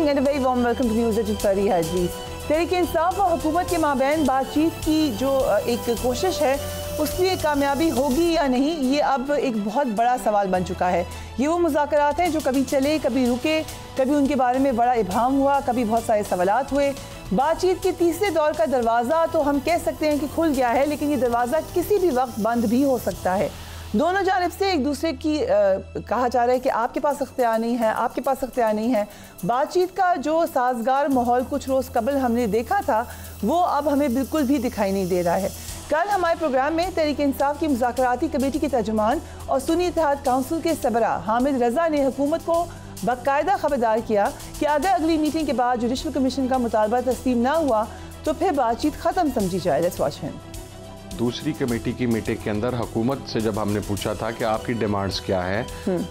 Evening and very warm welcome to news at फरी हाजी। तहरीक-ए-इंसाफ और हुकूमत के माबैन बातचीत की जो एक कोशिश है उसकी कामयाबी होगी या नहीं, ये अब एक बहुत बड़ा सवाल बन चुका है। ये वो मुज़ाकरात हैं जो कभी चले कभी रुके, कभी उनके बारे में बड़ा इब्हाम हुआ, कभी बहुत सारे सवालात हुए। बातचीत के तीसरे दौर का दरवाज़ा तो हम कह सकते हैं कि खुल गया है, लेकिन ये दरवाज़ा किसी भी वक्त बंद भी हो सकता है। दोनों जानिब से एक दूसरे की कहा जा रहा है कि आपके पास अख्तियार नहीं है, आपके पास अख्तियार नहीं है। बातचीत का जो साजगार माहौल कुछ रोज़ कबल हमने देखा था वो अब हमें बिल्कुल भी दिखाई नहीं दे रहा है। कल हमारे प्रोग्राम में तहरीक-ए-इंसाफ की मुज़ाकराती कमेटी के तर्जुमान और सुन्नी इत्तेहाद काउंसिल के सरबरा हामिद रज़ा ने हुकूमत को बाकायदा खबरदार किया कि अगर अगली मीटिंग के बाद जुडिशल कमीशन का मुतालबा तस्लीम ना हुआ तो फिर बातचीत ख़त्म समझी जाए। Let's watch him. दूसरी कमेटी की मीटिंग के अंदर हुकूमत से जब हमने पूछा था कि आपकी डिमांड्स क्या है,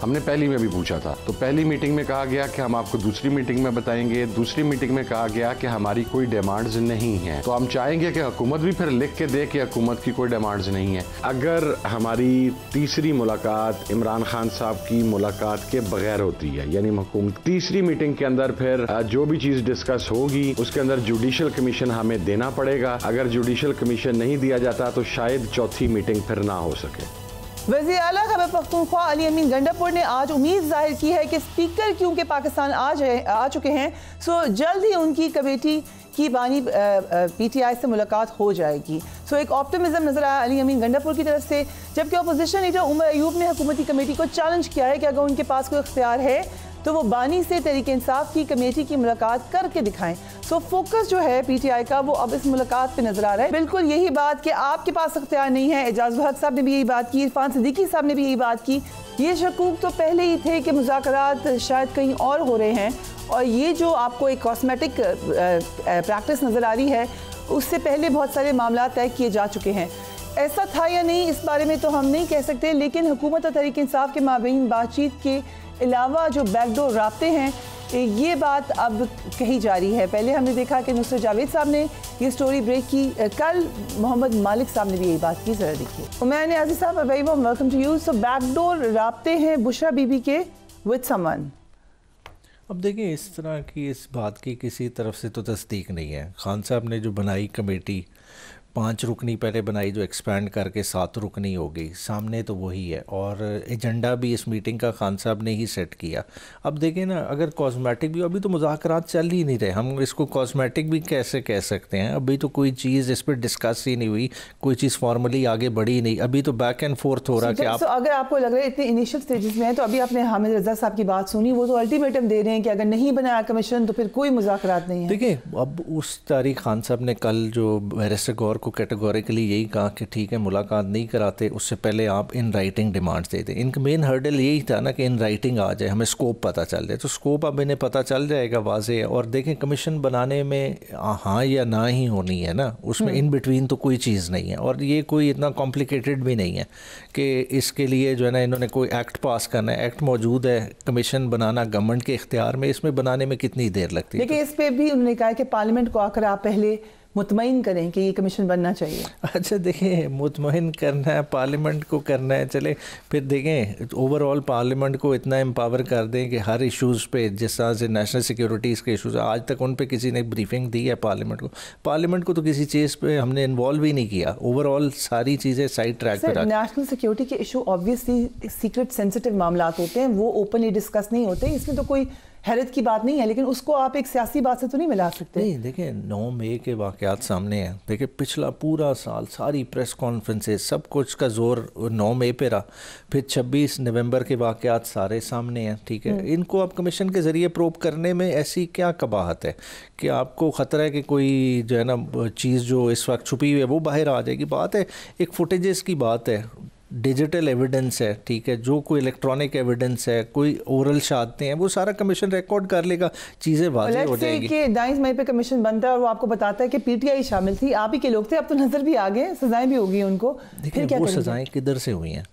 हमने पहली में भी पूछा था, तो पहली मीटिंग में कहा गया कि हम आपको दूसरी मीटिंग में बताएंगे। दूसरी मीटिंग में कहा गया कि हमारी कोई डिमांड्स नहीं है। तो हम चाहेंगे कि हुकूमत भी फिर लिख के दे कि हुकूमत की कोई डिमांड्स नहीं है। अगर हमारी तीसरी मुलाकात इमरान खान साहब की मुलाकात के बगैर होती है, यानी हुकूमत तीसरी मीटिंग के अंदर फिर जो भी चीज़ डिस्कस होगी उसके अंदर जुडिशल कमीशन हमें देना पड़ेगा। अगर जुडिशल कमीशन नहीं दिया जाता तो शायद चौथी मीटिंग फिर ना हो सके। वज़ीर आला खैबर पख्तूनख्वा अली अमीन गंडापुर ने आज उम्मीद जाहिर की है कि स्पीकर क्योंकि पाकिस्तान आ चुके हैं, सो जल्द ही उनकी कमेटी की बानी PTI से मुलाकात हो जाएगी। सो एक ऑप्टिमिज्म नजर आया अली अमीन गंडापुर की तरफ से, जबकि अपोजिशन लीडर उमर अयूब ने हुकूमती कमेटी को चैलेंज किया है कि अगर उनके पास कोई इख्तियार है तो वो बानी से तहरीक-ए-इंसाफ की कमेटी की मुलाकात करके दिखाएं। सो फोकस जो है PTI का वो अब इस मुलाकात पे नजर आ रहा है। बिल्कुल यही बात कि आपके पास इख्तियार नहीं है, एजाज हक साहब ने भी यही बात की, इरफान सिद्दीकी साहब ने भी यही बात की। ये शकूक तो पहले ही थे कि मुज़ाकरात शायद कहीं और हो रहे हैं, और ये जो आपको एक कॉस्मेटिक प्रैक्टिस नज़र आ रही है उससे पहले बहुत सारे मामला तय किए जा चुके हैं। ऐसा था या नहीं इस बारे में तो हम नहीं कह सकते, लेकिन हुकूमत और तहरीक-ए-इंसाफ के माबैन बातचीत के अलावा जो बैकडोर राब्ते हैं ये बात अब कही जा रही है। पहले हमने देखा कि नुसरत जावेद साहब ने ये स्टोरी ब्रेक की, कल मोहम्मद मालिक साहब ने भी यही बात की। ज़रा देखिए। उमैर नियाज़ी साहब very warm welcome to you. So backdoor राब्ते हैं बुशरा बीबी के विद समवन। अब देखिए, इस तरह की इस बात की किसी तरफ से तो तस्दीक नहीं है। खान साहब ने जो बनाई कमेटी 5 रुकनी पहले बनाई जो एक्सपैंड करके 7 रुकनी हो गई, सामने तो वही है, और एजेंडा भी इस मीटिंग का खान साहब ने ही सेट किया। अब देखें ना, अगर कॉस्मेटिक भी, अभी तो मुज़ाकरात चल ही नहीं रहे, हम इसको कॉस्मेटिक भी कैसे कह सकते हैं। अभी तो कोई चीज़ इस पर डिस्कस ही नहीं हुई, कोई चीज़ फॉर्मली आगे बढ़ी नहीं, अभी तो बैक एंड फोर्थ हो रहा है कि आप अगर आपको लग रहा है इतने इनिशियल स्टेजेस में है, तो अभी आपने हामिद रज़ा साहब की बात सुनी, वो तो अल्टीमेटम दे रहे हैं कि अगर नहीं बनाया कमीशन तो फिर कोई मुज़ाकरात नहीं है। देखिए, अब उस तारीख खान साहब ने कल जो बैरिस्टर गौर को कैटेगोरिकली यही कहा कि ठीक है मुलाकात नहीं कराते, उससे पहले आप इन राइटिंग डिमांड्स दे दें। इनका मेन हर्डल यही था ना कि इन राइटिंग आ जाए, हमें स्कोप पता चल जाए, तो स्कोप अब इन्हें पता चल जाएगा वाज़े है। और देखें, कमीशन बनाने में हाँ या ना ही होनी है ना, उसमें इन बिटवीन तो कोई चीज़ नहीं है, और ये कोई इतना कॉम्प्लिकेटेड भी नहीं है कि इसके लिए जो है ना इन्होंने कोई एक्ट पास करना है। एक्ट मौजूद है, कमीशन बनाना गवर्नमेंट के इख्तियार में, इसमें बनाने में कितनी देर लगती है। देखिए, इस पर भी उन्होंने कहा कि पार्लियामेंट को आकर आप पहले मुतमईन करें कि ये कमीशन बनना चाहिए। अच्छा, देखिए, मुतमईन करना है, पार्लियामेंट को करना है, चले फिर देखें ओवरऑल पार्लियामेंट को इतना एम्पावर कर दें कि हर इश्यूज़ पे, जिस तरह से नेशनल सिक्योरिटीज़ के इश्यूज़ आज तक उन पे किसी ने ब्रीफिंग दी है पार्लियामेंट को तो किसी चीज़ पे हमने इन्वॉल्व ही नहीं किया। ओवरऑल सारी चीज़ें साइड ट्रैक पे रख। नेशनल सिक्योरिटी के इशू ऑब्वियसली सीक्रेट सेंसिटिव मामला होते हैं, वो ओपनली डिस्कस नहीं होते, इसमें तो कोई हैरत की बात नहीं है, लेकिन उसको आप एक सियासी बात से तो नहीं मिला सकते। नहीं, देखिए 9 मई के वाक़यात सामने हैं। देखिए, पिछला पूरा साल सारी प्रेस कॉन्फ्रेंसेस सब कुछ का जोर 9 मई पे रहा, फिर 26 नवंबर के वाक़यात सारे सामने हैं। ठीक है, इनको आप कमीशन के ज़रिए प्रोब करने में ऐसी क्या कबाहत है कि आपको ख़तरा है कि कोई जो है ना चीज़ जो इस वक्त छुपी हुई है वो बाहर आ जाएगी। बात है एक फुटेजेस की बात है, डिजिटल एविडेंस है, ठीक है, जो कोई इलेक्ट्रॉनिक एविडेंस है, कोई ओरल शहादतें हैं, वो सारा कमीशन रिकॉर्ड कर लेगा, चीज़ें वाज़ेह हो जाएगी। कि 22 मई पे कमीशन बनता है और वो आपको बताता है कि PTI शामिल थी, आप ही के लोग थे, अब तो नजर भी आ गए, सजाएं भी होगी उनको, फिर क्या वो सजाएं किधर से हुई हैं?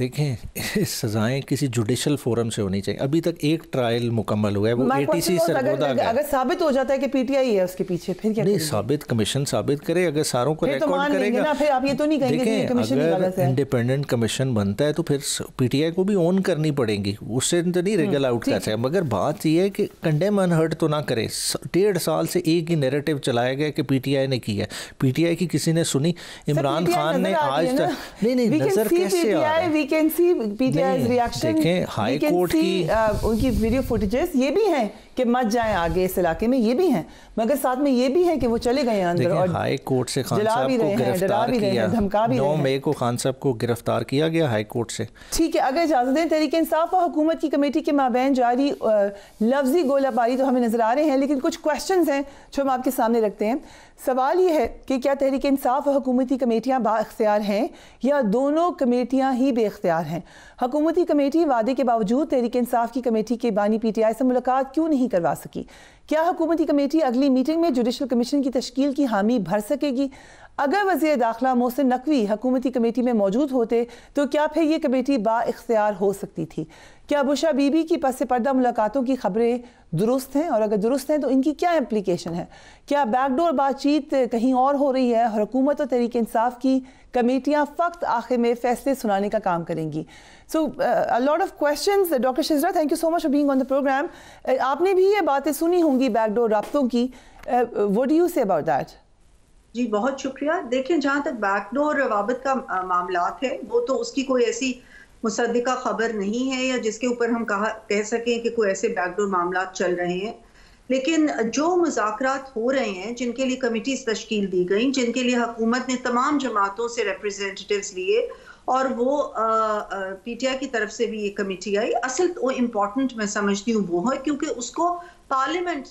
देखें, सजाएं किसी जुडिशल फोरम से होनी चाहिए। अभी तक एक ट्रायल मुकम्मल हुआ है, वो एटीसी सरगोदा का। अगर साबित हो जाता है कि पीटीआई है उसके पीछे, फिर क्या? नहीं, साबित कमीशन साबित करे, अगर सारों को रिकॉर्ड करेगा ना, फिर आप ये तो नहीं कहेंगे कि कमीशन की गलत है। इंडिपेंडेंट कमीशन बनता है तो फिर पीटीआई को भी ऑन करनी पड़ेगी, उससे तो नहीं रेगल आउट कर सकते। मगर बात यह है कि कंडेम अनहर्ड तो ना करे। 1.5 साल से एक ही नैरेटिव चलाया गया कि पीटीआई ने किया। पीटीआई की किसी ने सुनी? इमरान खान ने आज तक नहीं नजर कैसे आ रहा है? We can see PTI's reaction. देखें, हाई कोर्ट की उनकी वीडियो फुटेजेस ये भी हैं कि मत जाएं आगे इस इलाके में, ये भी हैं, मगर साथ में ये भी है कि वो चले गए अंदर और हाई कोर्ट से खान साहब को गिरफ्तार किया, धमका भी 9 मई को खान साहब को गिरफ्तार किया गया हाई कोर्ट से। ठीक है, अगर इजाजत दें, तहरीक इंसाफ और हुकूमत की कमेटी के माबैन जारी लफ्जी गोलाबारी तो हमें नजर आ रहे हैं, लेकिन कुछ क्वेश्चंस हैं जो हम आपके सामने रखते हैं। सवाल ये है कि क्या तहरीक इंसाफ और हुकूमती कमेटियाँ बाइख्तियार हैं या दोनों कमेटियाँ ही बेख्तियार हैं? हुकूमती कमेटी वादे के बावजूद तहरीक इंसाफ की कमेटी के बानी पीटीआई से मुलाकात क्यों नहीं करवा सकी? क्या हुकूमती कमेटी अगली मीटिंग में जुडिशल कमीशन की तश्कील की हामी भर सकेगी? अगर वज़ीर दाखिला मोहसिन नकवी हुकूमती कमेटी में मौजूद होते तो क्या फिर ये कमेटी बाइख्तियार हो सकती थी? क्या बुशा बीबी की पस पर्दा मुलाकातों की खबरें दुरुस्त हैं, और अगर दुरुस्त हैं तो इनकी क्या इम्प्लीकेशन है? क्या बैकडोर बातचीत कहीं और हो रही है और हुकूमत और तहरीक इंसाफ की कमेटियाँ फ़क्त आखिर में फ़ैसले सुनाने का काम करेंगी? So a lot of questions. Doctor Shizra, thank you so much for being on the programme. आपने भी ये बातें सुनी होंगी बैकडोर राब्तों की, what do you say about that? जी बहुत शुक्रिया। देखें, जहाँ तक बैकडोर रवाबत का मामला है, वो तो उसकी कोई ऐसी मुसद्दिका खबर नहीं है या जिसके ऊपर हम कह सकें कि कोई ऐसे बैकडोर मामला चल रहे हैं। लेकिन जो मुज़ाकरात हो रहे हैं, जिनके लिए कमिटीज़ तश्कील दी गई, जिनके लिए हुकूमत ने तमाम जमातों से रिप्रेजेंटेटिव्स लिए और वो पीटीआई की तरफ से भी ये कमेटी आई, असल वो इम्पोर्टेंट मैं समझती हूँ वो है क्योंकि उसको पार्लियामेंट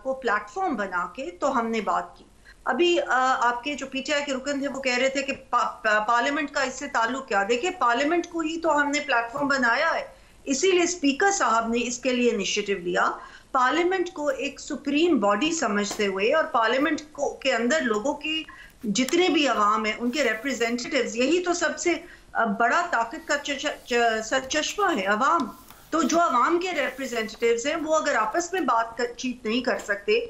को प्लेटफॉर्म बना के तो हमने बात की। अभी आपके जो पीटीआई के रुकन थे वो कह रहे थे कि पार्लियामेंट का इससे ताल्लुक क्या? देखिए, पार्लियामेंट को ही तो हमने प्लेटफॉर्म बनाया है, इसीलिए स्पीकर साहब ने इसके लिए इनिशिएटिव लिया। पार्लियामेंट को एक सुप्रीम बॉडी समझते हुए और पार्लियामेंट को के अंदर लोगों की जितने भी अवाम है उनके रिप्रेजेंटेटिव्स, यही तो सबसे बड़ा ताकत का सरचश्मा है अवाम। तो जो अवाम के रिप्रेजेंटेटिव्स हैं वो अगर आपस में बातचीत नहीं कर सकते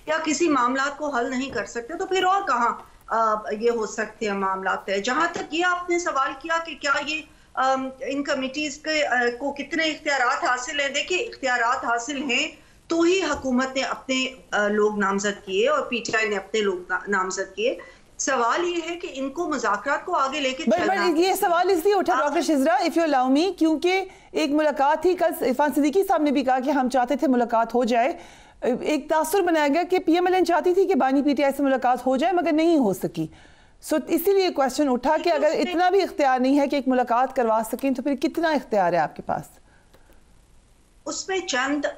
या किसी मामला को हल नहीं कर सकते तो फिर और कहाँ ये हो सकते हैं मामला तय। जहाँ तक ये आपने सवाल किया कि क्या ये इन कमिटीज को कितने इख्तियारात हासिल हैं, देखिए इख्तियारात हासिल हैं तो ही हुकूमत ने अपने लोग नामजद किए और पीटीआई ने अपने लोग नामजद किए। सवाल ये है कि इनको मुज़ाकरात को आगे लेके चलना। ये सवाल इसलिए उठा doctor Shizra, if you allow me, क्योंकि एक मुलाकात थी कल, इरफान सिद्दीकी साहब ने भी कहा कि हम चाहते थे मुलाकात हो जाए। एक तासुर बनाया गया कि पीएमएलएन चाहती थी कि बानी पीटीआई से मुलाकात हो जाए मगर नहीं हो सकी। सो इसीलिए क्वेश्चन उठा कि अगर इतना भी इख्तियार नहीं है कि एक मुलाकात करवा सकें तो फिर कितना इख्तियार है आपके पास? उसमें चंद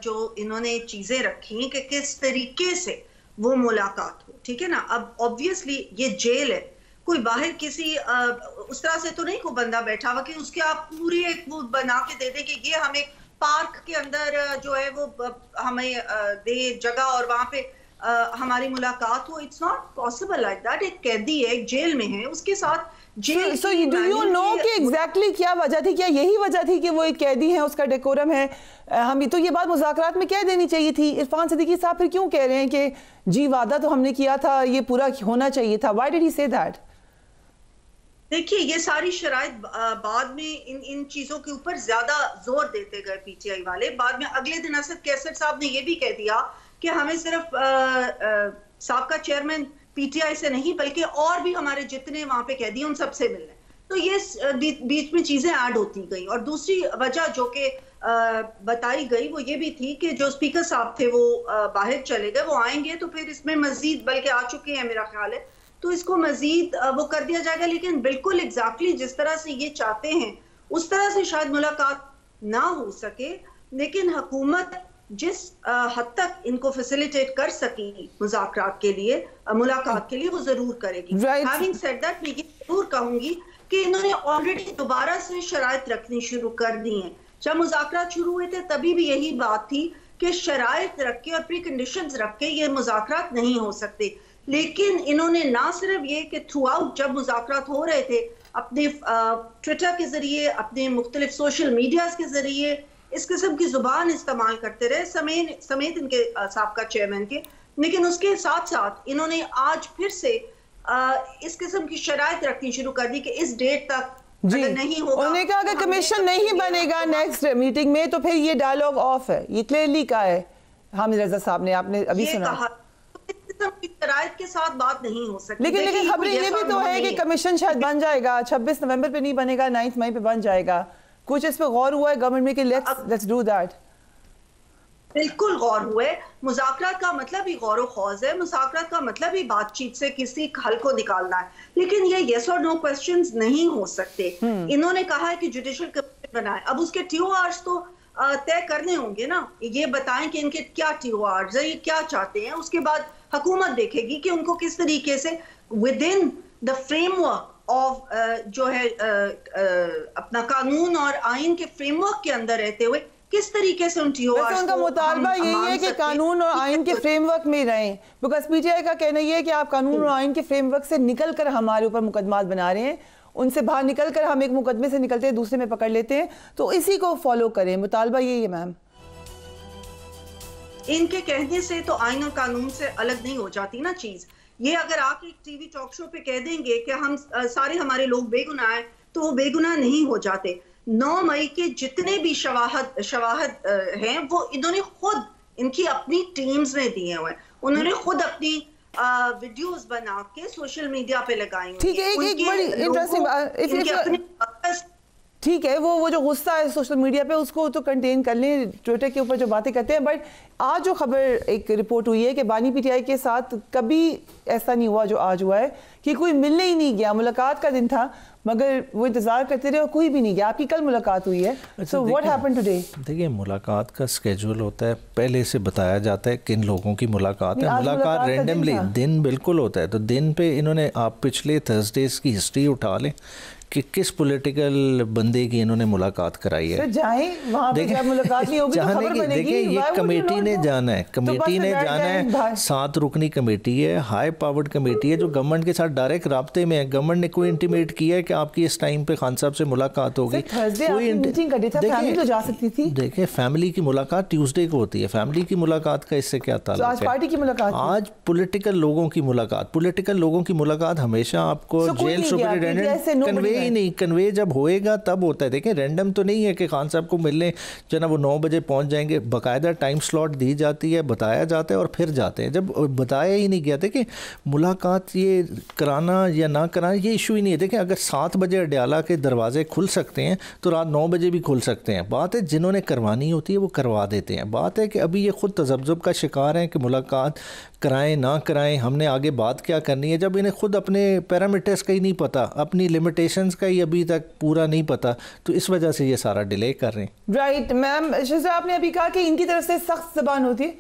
जो इन्होंने चीजें रखी कि किस तरीके से वो मुलाकात हो, ठीक है ना। अब ऑब्वियसली ये जेल है, कोई बाहर किसी उस तरह से तो नहीं कोई बंदा बैठा हुआ कि उसके आप पूरी एक वो बना के दे दें कि ये हम एक पार्क के अंदर जो है वो हमें दे जगह और वहां पे हमारी मुलाकात हो। It's not possible like that. एक कैदी है, एक जेल में है, उसके साथ jail. So do you know कि एग्जैक्टली क्या वजह थी? क्या यही वजह थी कि वो एक कैदी है, उसका डेकोरम है? हम तो ये बात मुज़ाकरात में कह देनी चाहिए थी। इरफान सिद्दीकी साहब फिर क्यों कह रहे हैं कि जी वादा तो हमने किया था, ये पूरा होना चाहिए था? Why did he say that? देखिए, ये सारी शराइत बाद में इन चीजों के ऊपर ज्यादा जोर देते गए पीटीआई वाले। बाद में अगले दिन असद कैसर साहब ने ये भी कह दिया कि हमें सिर्फ साबका चेयरमैन पीटीआई से नहीं बल्कि और भी हमारे जितने वहां पे कैदी उन सबसे मिलने। तो ये बीच में चीजें ऐड होती गई। और दूसरी वजह जो कि बताई गई वो ये भी थी कि जो स्पीकर साहब थे वो बाहर चले गए, वो आएंगे तो फिर इसमें मजीद, बल्कि आ चुके हैं मेरा ख्याल है, तो इसको मजीद वो कर दिया जाएगा। लेकिन बिल्कुल एग्जैक्टली जिस तरह से ये चाहते हैं उस तरह से शायद मुलाकात ना हो सके, लेकिन हुकूमत जिस हद तक इनको फैसिलिटेट कर सकेगी मुज़ाकरात के लिए, मुलाकात के लिए, वो जरूर करेगी। हैविंग सेड दैट, मैं ये जरूर कहूंगी कि इन्होंने ऑलरेडी दोबारा से शराइत रखनी शुरू कर दी हैं। जब मुज़ाकरात शुरू हुए थे तभी भी यही बात थी कि शराइत रख के और प्री कंडीशंस रख के ये मुज़ाकरात नहीं हो सकते। लेकिन इन्होंने ना सिर्फ ये कि थ्रू आउट जब मुज़ाकरात हो रहे थे अपने ट्विटर के ज़रिए, अपने मुख्तलिफ सोशल मीडियाज़ के ज़रिए इस किस्म की ज़ुबान इस्तेमाल करते रहे, समेत इनके साबका चेयरमैन के। लेकिन उसके साथ साथ इन्होंने आज फिर से इस किस्म की शराइत रखनी शुरू कर दी कि इस डेट तक जी नहीं होगा। उन्होंने कहा अगर कमीशन नहीं बनेगा नेक्स्ट मीटिंग में तो फिर ये डायलॉग ऑफ है, ये क्लियरली कहा है हामिद रजा साहब ने, आपने अभी सुना। शराइत के साथ बात नहीं हो सकती। लेकिन खबरें ये भी तो है कि कमीशन शायद बन जाएगा, 26 नवंबर पे नहीं बनेगा, 9 मई पे बन जाएगा। कुछ इस पे गौर हुआ है गवर्नमेंट में कि लेट्स डू दैट? बिल्कुल गौर हुए। मुज़ाकरात का मतलब ही गौर खौज है, मुज़ाकरात का मतलब ही बातचीत से किसी हल को निकालना है। लेकिन ये यस और नो क्वेश्चंस नहीं हो सकते। इन्होंने कहा है कि जुडिशल कमीशन बनाए, अब उसके TORs तो तय करने होंगे ना, ये बताएं कि इनके क्या TORs है, ये क्या चाहते हैं। उसके बाद हुकूमत देखेगी कि उनको किस तरीके से with in the framework of जो है अपना कानून और आइन के फ्रेमवर्क के अंदर रहते हुए किस तरीके से उन TORs उनका मुतालबा यही है कि कानून और आइन के फ्रेमवर्क में रहें, बिकॉज PTI का कहना यह है कि आप कानून और आइन के फ्रेमवर्क से निकल कर हमारे ऊपर मुकदमात बना रहे हैं, उनसे बाहर निकल कर हम एक मुकदमे से निकलते हैं दूसरे में पकड़ लेते हैं, तो इसी को फॉलो करें। मुतालबा यही है मैम। इनके कहने से तो आइन और कानून से अलग नहीं हो जाती ना चीज। ये अगर आप एक टीवी टॉक शो पे कह देंगे कि हम सारे हमारे लोग बेगुनाह हैं, तो वो बेगुनाह नहीं हो जाते। 9 मई के जितने भी शवाहद हैं वो इन्होंने खुद, इनकी अपनी टीम्स ने दिए हुए हैं, उन्होंने खुद अपनी वीडियोस बना के सोशल मीडिया पे लगाई। ठीक है, एक बड़ी इंटरेस्टिंग, ठीक है, वो जो गुस्सा है सोशल मीडिया पे उसको तो कंटेन कर लें, ट्विटर के ऊपर जो बातें करते हैं। बट आज जो खबर एक रिपोर्ट हुई है कि बानी PTI के साथ कभी ऐसा नहीं हुआ जो आज हुआ है, कि कोई मिलने ही नहीं गया। मुलाकात का दिन था मगर वो इंतजार करते रहे और कोई भी नहीं गया। आपकी कल मुलाकात हुई है, सो व्हाट हैपेंड टुडे? देखिए, मुलाकात का स्केड्यूल होता है, पहले से बताया जाता है किन लोगों की मुलाकात है। मुलाकात रेंडमली दिन बिल्कुल होता है, तो दिन पे इन्होंने, आप पिछले थर्सडेज की हिस्ट्री उठा लें कि किस पॉलिटिकल बंदे की इन्होंने मुलाकात कराई है। जाएं वहाँ पे, जब मुलाकात नहीं होगी तो खबर बनेगी। देखिए, ये कमेटी ने जाना है, कमेटी ने जाना है, 7 रुकनी कमेटी है, हाई पावर्ड कमेटी है जो गवर्नमेंट के साथ डायरेक्ट राब्ते में है। गवर्नमेंट ने कोई इंटीमेट किया है कि आपकी इस टाइम पे खान साहब से मुलाकात होगी? देखिए, फैमिली की मुलाकात ट्यूसडे को होती है, फैमिली की मुलाकात का इससे क्या ताल्लुक है? आज पार्टी की मुलाकात, आज पॉलिटिकल लोगों की मुलाकात। पॉलिटिकल लोगों की मुलाकात हमेशा आपको जेल सुपरिटेंडेंट कन्वे जब होएगा तब होता है। देखें, रैंडम तो नहीं है कि खान साहब को मिलने जना वो 9 बजे पहुंच जाएंगे। बाकायदा टाइम स्लॉट दी जाती है, बताया जाता है और फिर जाते हैं। जब बताया ही नहीं गया, देखिए मुलाकात ये कराना या ना कराना ये इशू ही नहीं है। देखें, अगर 7 बजे अडयाला के दरवाजे खुल सकते हैं तो रात 9 बजे भी खुल सकते हैं। बात है जिन्होंने करवानी होती है वो करवा देते हैं। बात है कि अभी ये खुद तजब्जुब का शिकार हैं कि मुलाकात कराएं ना कराएं, हमने आगे बात क्या करनी है, जब इन्हें खुद अपने पैरामीटर्स का ही नहीं पता, अपनी लिमिटेशंस का ही अभी तक पूरा नहीं पता, तो इस वजह से ये सारा डिले कर रहे हैं। राइट मैम, शिजा आपने अभी कहा कि इनकी तरफ से सख्त ज़बान होती है।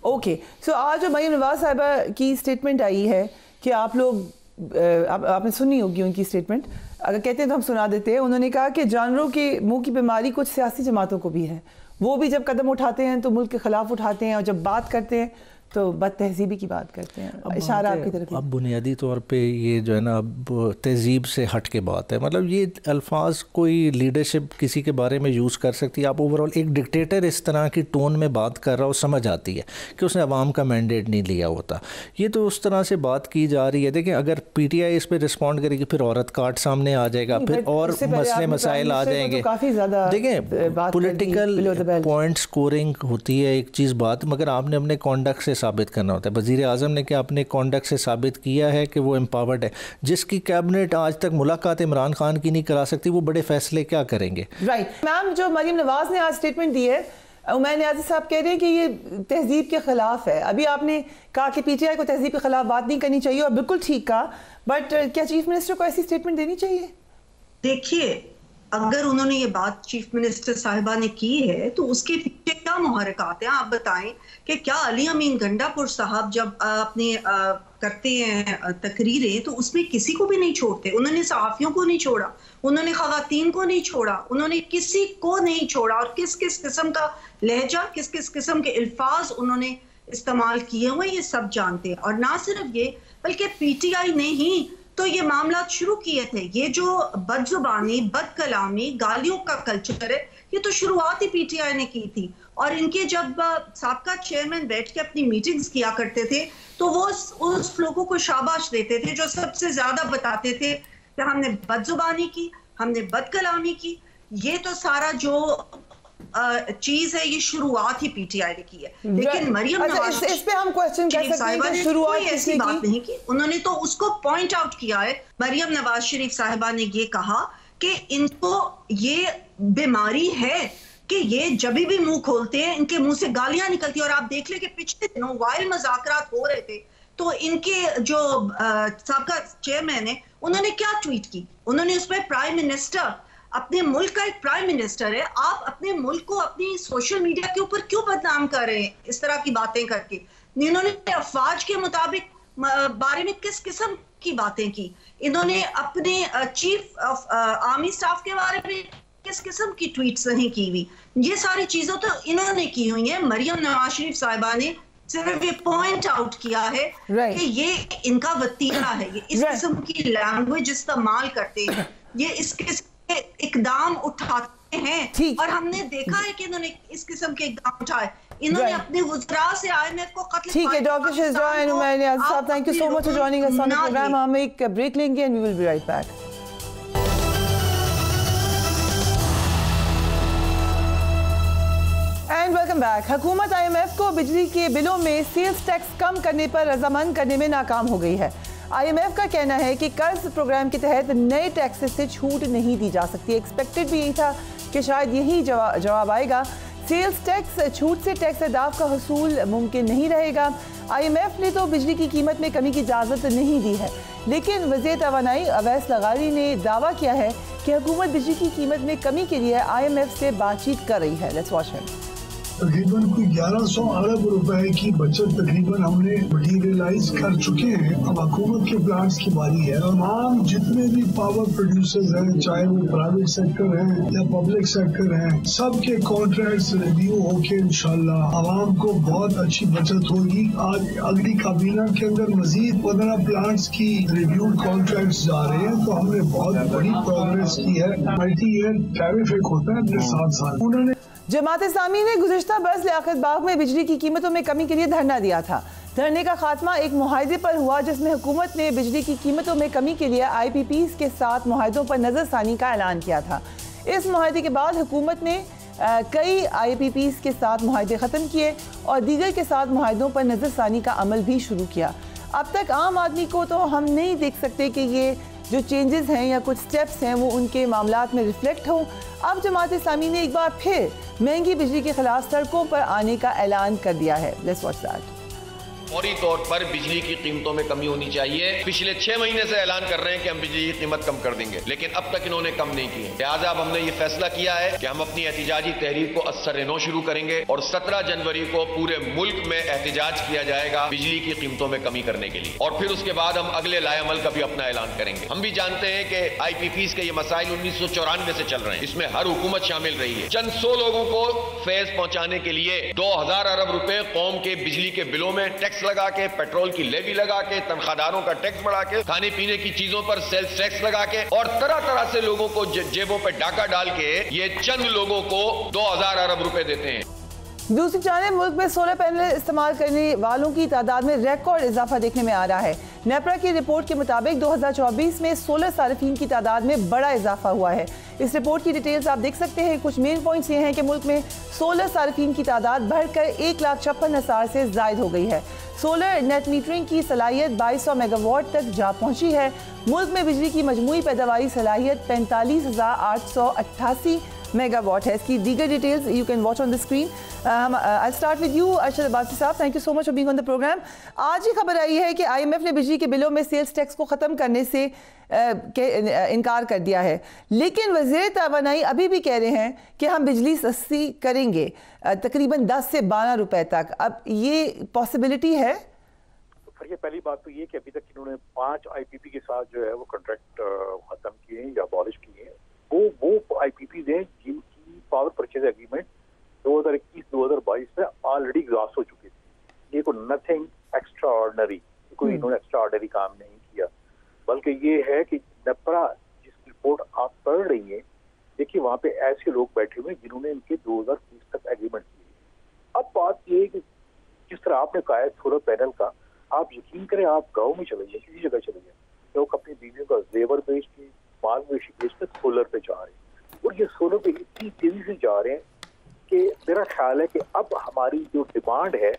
ओके, सो आज जो मरीम नवाज साहिबा की स्टेटमेंट आई है कि आप लोग आपने सुनी होगी उनकी स्टेटमेंट, अगर कहते हैं तो हम सुना देते हैं। उन्होंने कहा कि जानवरों के मुंह की बीमारी कुछ सियासी जमातों को भी है, वो भी जब कदम उठाते हैं तो मुल्क के खिलाफ उठाते हैं और जब बात करते हैं तो बदतहजीबी की बात करते हैं। इशारा आपकी तरफ। अब बुनियादी तौर पे ये जो है ना, अब तहजीब से हट के बात है। मतलब ये अल्फाज कोई लीडरशिप किसी के बारे में यूज़ कर सकती है। आप ओवरऑल एक डिक्टेटर इस तरह की टोन में बात कर रहा हो, समझ आती है कि उसने अवाम का मैंडेट नहीं लिया होता। ये तो उस तरह से बात की जा रही है। देखिए, अगर PTI इस पर रिस्पॉन्ड करेगी फिर औरत कार्ड सामने आ जाएगा, फिर और मसले मसाइल आ जाएंगे। देखिए, पॉलिटिकल पॉइंट स्कोरिंग होती है एक चीज़ बात, मगर आपने अपने कॉन्डक्ट से साबित करना होता है। वज़ीर आज़म ने क्या अपने कॉन्डक्ट से साबित किया है कि वो एम्पावर्ड है? जिसकी कैबिनेट आज तक मुलाकात इमरान खान की नहीं करा सकती, वो बड़े फैसले क्या करेंगे? राइट मैम, जो मरीम नवाज ने आज स्टेटमेंट दी है, उमैर नियाज़ी साहब कह रहे हैं कि ये तहजीब के खिलाफ है। अभी आपने कहा कि PTI को तहजीब के खिलाफ बात नहीं करनी चाहिए और बिल्कुल ठीक कहा, बट क्या चीफ मिनिस्टर को ऐसी स्टेटमेंट देनी चाहिए? देखिए, अगर उन्होंने ये बात चीफ मिनिस्टर साहिबा ने की है तो उसके पीछे क्या मुहर्रिकात हैं? आप बताएं कि क्या अली अमीन गंडापुर साहब जब अपने करते हैं तकरीरें तो उसमें किसी को भी नहीं छोड़ते। उन्होंने सहाफ़ियों को नहीं छोड़ा, उन्होंने ख़वातीन को नहीं छोड़ा, उन्होंने किसी को नहीं छोड़ा। और किस किस किस्म का लहजा, किस किस किस्म के अल्फाज उन्होंने इस्तेमाल किए हुए ये सब जानते हैं। और ना सिर्फ ये, बल्कि PTI ने ही तो ये मामला शुरू किए थे। ये जो बदजुबानी, बदकलामी, गालियों का कल्चर है, ये तो शुरुआत ही पीटीआई ने की थी। और इनके जब साबका चेयरमैन बैठ के अपनी मीटिंग्स किया करते थे तो वो उस लोगों को शाबाश देते थे जो सबसे ज्यादा बताते थे कि हमने बदजुबानी की, हमने बदकलामी की। ये तो सारा जो चीज है ये शुरुआत ही पीटीआई ने की है। लेकिन मरियम नवाज इस पे हम क्वेश्चन कर सकते हैं कि शुरुआत ऐसी बात नहीं की, उन्होंने तो उसको पॉइंट आउट किया है। मरियम नवाज शरीफ साहिबा ने ये कहा कि इनको ये बीमारी है कि ये जब भी मुंह खोलते हैं इनके मुंह से गालियां निकलती है। और आप देख ले कि पिछले दिनों वाइल मजाकरात हो रहे थे तो इनके जो साबका चेयरमैन है उन्होंने क्या ट्वीट की, उन्होंने उसमें प्राइम मिनिस्टर, अपने मुल्क का एक प्राइम मिनिस्टर है, आप अपने मुल्क को अपनी सोशल मीडिया के ऊपर क्यों बदनाम कर रहे हैं इस तरह की बातें करके। इन्होंने अफवाज के मुताबिक बारे में किस किस्म की बातें की, इन्होंने अपने चीफ ऑफ आर्मी स्टाफ के बारे में किस किस्म की ट्वीट्स नहीं की हुई। ये सारी चीजों तो इन्होंने की हुई है। मरियम नवाज शरीफ साहिबा ने सिर्फ ये पॉइंट आउट किया है कि ये इनका वतीरा है, ये इस किस्म की लैंग्वेज इस्तेमाल करते हैं, ये इस किस्म के इकदाम उठाते हैं। और हमने देखा है कि इन्होंने इस किस्म के इकदाम उठाए। इन्होंने अपने वुज़रा से IMF को कत्ल। ठीक है डॉक्टर शिज़ा एंड उमैर नियाज़ साहब, thank you so much for joining us on the programme. हम एक ब्रेक लेंगे and we will be right back. And welcome back. हुकूमत IMF को बिजली के बिलों में सेल्स टैक्स कम करने पर रजामंद करने में नाकाम हो गई है। IMF का कहना है कि कर्ज प्रोग्राम के तहत नए टैक्सेस से छूट नहीं दी जा सकती। एक्सपेक्टेड भी यही था कि शायद यही जवाब आएगा। सेल्स टैक्स छूट से टैक्स अदाफ का हसूल मुमकिन नहीं रहेगा। IMF ने तो बिजली की कीमत में कमी की इजाज़त नहीं दी है, लेकिन वज़ीर तवानाई अवैस लगारी ने दावा किया है कि हुकूमत बिजली की कीमत में कमी के लिए IMF से बातचीत कर रही है। Let's watch him. तकरीबन कोई 1100 अरब रुपए की बचत तकरीबन हमने मटीरियलाइज कर चुके हैं। अब हुकूमत के प्लांट्स की बारी है। तमाम जितने भी पावर प्रोड्यूसर्स हैं, चाहे वो प्राइवेट सेक्टर है या पब्लिक सेक्टर है, सबके कॉन्ट्रैक्ट्स रिव्यू होके इंशाल्लाह आवाम को बहुत अच्छी बचत होगी। आज अगली काबीना के अंदर मजीद 15 प्लांट्स की रिव्यू कॉन्ट्रैक्ट्स जा रहे हैं, तो हमने बहुत बड़ी प्रोग्रेस की है। मल्टी ईयर टैरिफ एक होता है अपने 7 साल। उन्होंने जमात इस्लामी ने गुज़िश्ता बरस लियाकत बाग में बिजली की कीमतों में कमी के लिए धरना दिया था। धरने का खात्मा एक मुआहदे पर हुआ जिसमें हुकूमत ने बिजली की कीमतों में कमी के लिए IPPs के साथ मुआहदों पर नज़रसानी का ऐलान किया था। इस मुआहदे के बाद हुकूमत ने कई IPPs के साथ मुआहदे ख़त्म किए और दीगर के साथ मुआहदों पर नज़रसानी का अमल भी शुरू किया। अब तक आम आदमी को तो हम नहीं देख सकते कि ये जो चेंजेस हैं या कुछ स्टेप्स हैं वो उनके मामलात में रिफ्लेक्ट हों। अब जमात इस्लामी ने एक बार फिर महंगी बिजली के खिलाफ सड़कों पर आने का ऐलान कर दिया है। Let's watch that. फौरी तौर पर बिजली की कीमतों में कमी होनी चाहिए। पिछले 6 महीने से ऐलान कर रहे हैं कि हम बिजली की कीमत कम कर देंगे, लेकिन अब तक इन्होंने कम नहीं की है। लिहाजा अब हमने ये फैसला किया है कि हम अपनी एहतिजाजी तहरीर को असर नौ शुरू करेंगे और 17 जनवरी को पूरे मुल्क में एहतिजाज किया जाएगा बिजली की कीमतों में कमी करने के लिए। और फिर उसके बाद हम अगले लाएअमल का भी अपना ऐलान करेंगे। हम भी जानते हैं कि IPPs के ये मसाइल 1994 से चल रहे हैं, इसमें हर हुकूमत शामिल रही है। चंद 100 लोगों को फैज पहुंचाने के लिए 2000 अरब रुपए कौम के बिजली के बिलों में टैक्स लगा के, पेट्रोल की लेवी लगा के, तनख्वाहदारों का टैक्स बढ़ा के, खाने पीने की चीजों पर सेल्स टैक्स लगा के और तरह तरह से लोगों को जेबों पे डाका डाल के ये चंद लोगों को 2000 अरब रुपए देते हैं। दूसरी जानिब मुल्क में सोलर पैनल इस्तेमाल करने वालों की तादाद में रिकॉर्ड इजाफा देखने में आ रहा है। नेपरा की रिपोर्ट के मुताबिक 2024 में सोलर सार्फिन की तादाद में बड़ा इजाफा हुआ है। इस रिपोर्ट की डिटेल्स आप देख सकते हैं। कुछ मेन पॉइंट्स ये हैं कि मुल्क में सोलर सार्फिन की तादाद बढ़कर 1,56,000 से जायद हो गई है। सोलर नेट मीटरिंग की सलाहियत 2200 मेगावाट तक जा पहुंची है। मुल्क में बिजली की मजमूई पैदावारी सलाहियत 45,888 मेगावाट है। इसकी दीगर details you can watch on the screen. I start with you Arshad Abbasi साहब, thank you so much for being on the programme. आज ही खबर आई है कि IMF ने बिजली के बिलों में सेल्स टैक्स को ख़त्म करने से इनकार कर दिया है, लेकिन वज़ीर तवानाई अभी भी कह रहे हैं कि हम बिजली सस्ती करेंगे तकरीबन 10 से 12 रुपए तक। अब ये पॉसिबिलिटी है? ये पहली बात तो ये कि अभी तक इन्होंने 5 IPP के साथ जो है वो कॉन्ट्रैक्ट खत्म किए हैं या अबॉलिश किए हैं। वो IPPs हैं जिनकी पावर परचेज एग्रीमेंट 2021-2022 में ऑलरेडी एग्जॉस्ट हो चुकी थी। ये कोई नथिंग एक्स्ट्रा ऑर्डिनरी, कोई इन्होंने एक्स्ट्रा ऑर्डिनरी काम नहीं किया, बल्कि ये देखिए वहाँ पे ऐसे लोग बैठे हुए जिन्होंने इनके 2030 तक एग्रीमेंट किए। अब बात ये है कि जिस तरह आपने कहा है सोलर पैनल का, आप यकीन करें आप गाँव में चले जाए, किसी जगह चले जाए, लोग अपनी बीवियों का जेवर बेच के, माल मवेशी बेच कर सोलर पे जा रहे हैं, और ये सोलर पे इतनी तेजी से जा रहे हैं कि मेरा ख्याल है कि अब हमारी जो डिमांड है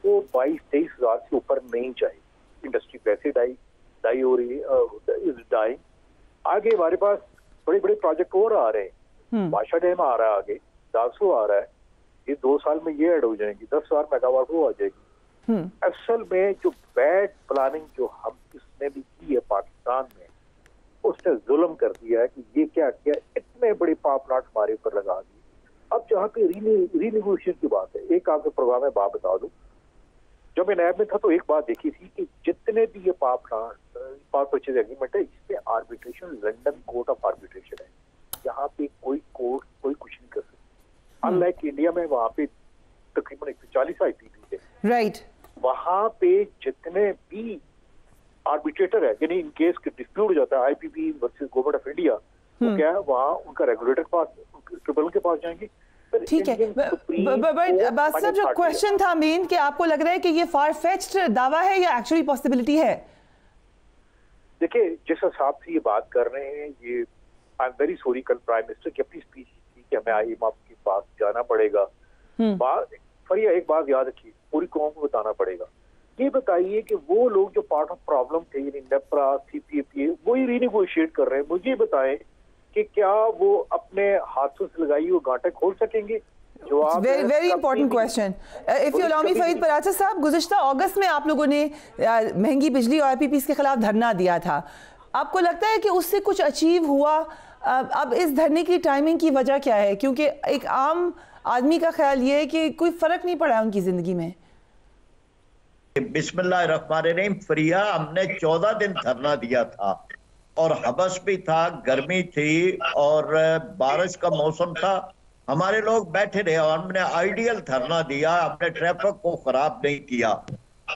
वो 22-23 हज़ार से ऊपर नहीं जाए। इंडस्ट्री वैसे डाई हो रही है, आगे हमारे पास बड़े बड़े प्रोजेक्ट और आ रहे हैं। बादशाह डैम आ रहा है, आगे दासो आ रहा है, ये 2 साल में ये ऐड हो जाएंगी, 10,000 मेगावाट वो आ जाएगी। असल में जो बैड प्लानिंग जो हम इसने भी की है पाकिस्तान में, उसने जुल्म कर दिया है कि ये क्या किया, इतने बड़े पावर प्लांट हमारे ऊपर लगा दिए। अब जहाँ पे रीनेगोशिएशन की बात है, एक आपके प्रोग्राम में बात बता दूं, जब मैं नैब में था तो एक बात देखी थी कि जितने भी ये पावर परचेज एग्रीमेंट है, इसमें arbitration London court of arbitration है, यहाँ पे कोई कोर्ट कोई कुछ नहीं कर सकता। अनलाइक इंडिया में वहाँ पे तकरीबन 140 IPP थे, राइट, वहाँ पे जितने भी आर्बिट्रेटर है, यानी इन केस के डिस्प्यूट हो जाता है IPP versus government of India, तो क्या है वहाँ उनका रेगुलेटर के पास, ट्रिब्यूनल के पास जाएंगे। ठीक है, बट बात साहब जो क्वेश्चन था मेन कि आपको लग रहा है कि ये फार फेच्ड दावा है या एक्चुअली पॉसिबिलिटी है? देखिए जिस हिसाब से ये बात कर रहे हैं, ये आई एम वेरी सॉरी, कल प्राइम मिनिस्टर की अपनी स्पीच थी कि हमें IMF के पास जाना पड़ेगा। फरिया एक बात याद रखिए, पूरी कौम को बताना पड़ेगा। ये बताइए कि वो लोग जो पार्ट ऑफ प्रॉब्लम थे, यानी नेप्रा, CPAPA, वही रीनेगोशिएट कर रहे हैं। मुझे बताएं कि क्या वो अपने हाथों से लगाई वो गांठें खोल सकेंगे? Very important question. If you allow मी फरीद पराचा साहब, गुज़िश्ता अगस्त में आप लोगों ने महंगी बिजली और IPPs के खिलाफ धरना दिया था, आपको लगता है कि उससे कुछ अचीव हुआ? अब इस धरने की टाइमिंग की वजह क्या है? क्योंकि एक आम आदमी का ख्याल ये है कि कोई फर्क नहीं पड़ा उनकी जिंदगी में। बिस्मिल्लाहिर्रहमानिर्रहीम। फरिया, हमने 14 दिन धरना दिया था और हबस भी था, गर्मी थी और बारिश का मौसम था। हमारे लोग बैठे रहे और हमने आइडियल धरना दिया, हमने ट्रैफिक को खराब नहीं किया।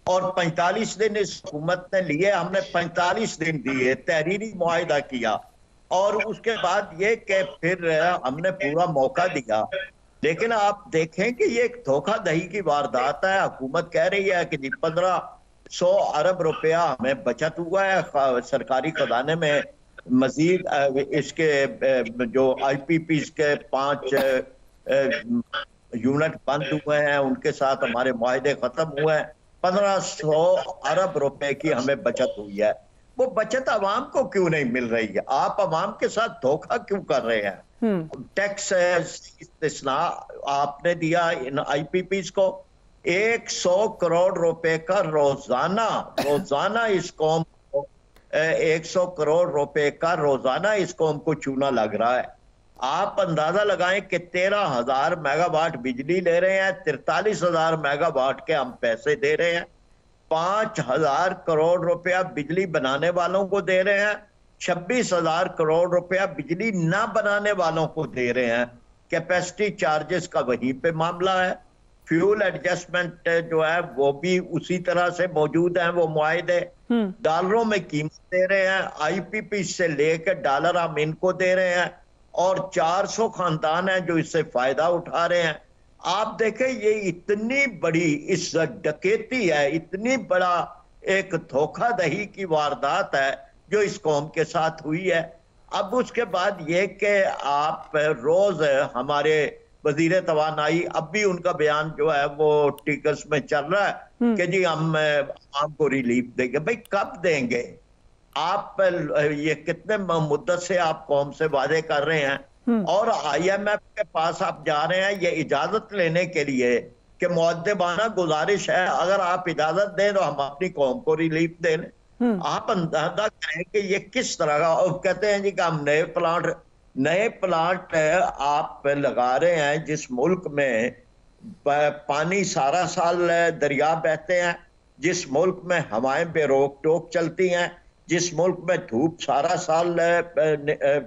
और 45 दिन इस हुकूमत ने लिए, हमने 45 दिन दिए, तहरीरी मुआहिदा किया और उसके बाद ये कि फिर हमने पूरा मौका दिया। लेकिन आप देखें कि ये एक धोखाधड़ी की वारदात है। हुकूमत कह रही है कि 1500 अरब रुपया हमें बचत हुआ है सरकारी खजाने में। मजीद इसके जो IPPs के 5 यूनिट बंद हुए हैं, उनके साथ हमारे मुआहदे खत्म हुए हैं। 1500 अरब रुपए की हमें बचत हुई है। वो बचत आवाम को क्यों नहीं मिल रही है? आप आवाम के साथ धोखा क्यों कर रहे हैं? टैक्स इस्तिस्ना आपने दिया इन IPPs को। 100 करोड़ रुपए का रोजाना इस कौम को 100 करोड़ रुपए का रोजाना इस कौम को चूना लग रहा है। आप अंदाजा लगाएं कि 13,000 मेगावाट बिजली ले रहे हैं, 43,000 मेगावाट के हम पैसे दे रहे हैं, 5,000 करोड़ रुपया बिजली बनाने वालों को दे रहे हैं, 26,000 करोड़ रुपया बिजली ना बनाने वालों को दे रहे हैं। कैपेसिटी चार्जेस का वहीं पे मामला है। फ्यूल एडजस्टमेंट जो है वो भी उसी तरह से मौजूद है। वो मुआहदे डॉलरों में कीमत दे रहे हैं, IPP से लेकर डॉलर हम इनको दे रहे हैं और 400 खानदान हैं जो इससे फायदा उठा रहे हैं। आप देखें ये इतनी बड़ी इस डकैती है, इतनी बड़ा एक धोखाधड़ी की वारदात है जो इस कौम के साथ हुई है। अब उसके बाद ये कि आप रोज हमारे वजीर तवानाई, अब भी उनका बयान जो है वो टिकर्स में चल रहा है कि जी हम आपको रिलीफ देंगे। भाई कब देंगे? आप ये कितने मुद्दत से आप कौम से वादे कर रहे हैं और IMF के पास आप जा रहे हैं ये इजाजत लेने के लिए कि मुअद्दबाना गुजारिश है, अगर आप इजाजत दें तो हम अपनी कौम को रिलीफ दे लें। आप अंदाजा करें कि ये किस तरह का। कहते हैं जी कि हम नए प्लांट आप लगा रहे हैं जिस मुल्क में पानी सारा साल दरिया बहते हैं, जिस मुल्क में हवाएं बेरोक टोक चलती हैं, जिस मुल्क में धूप सारा साल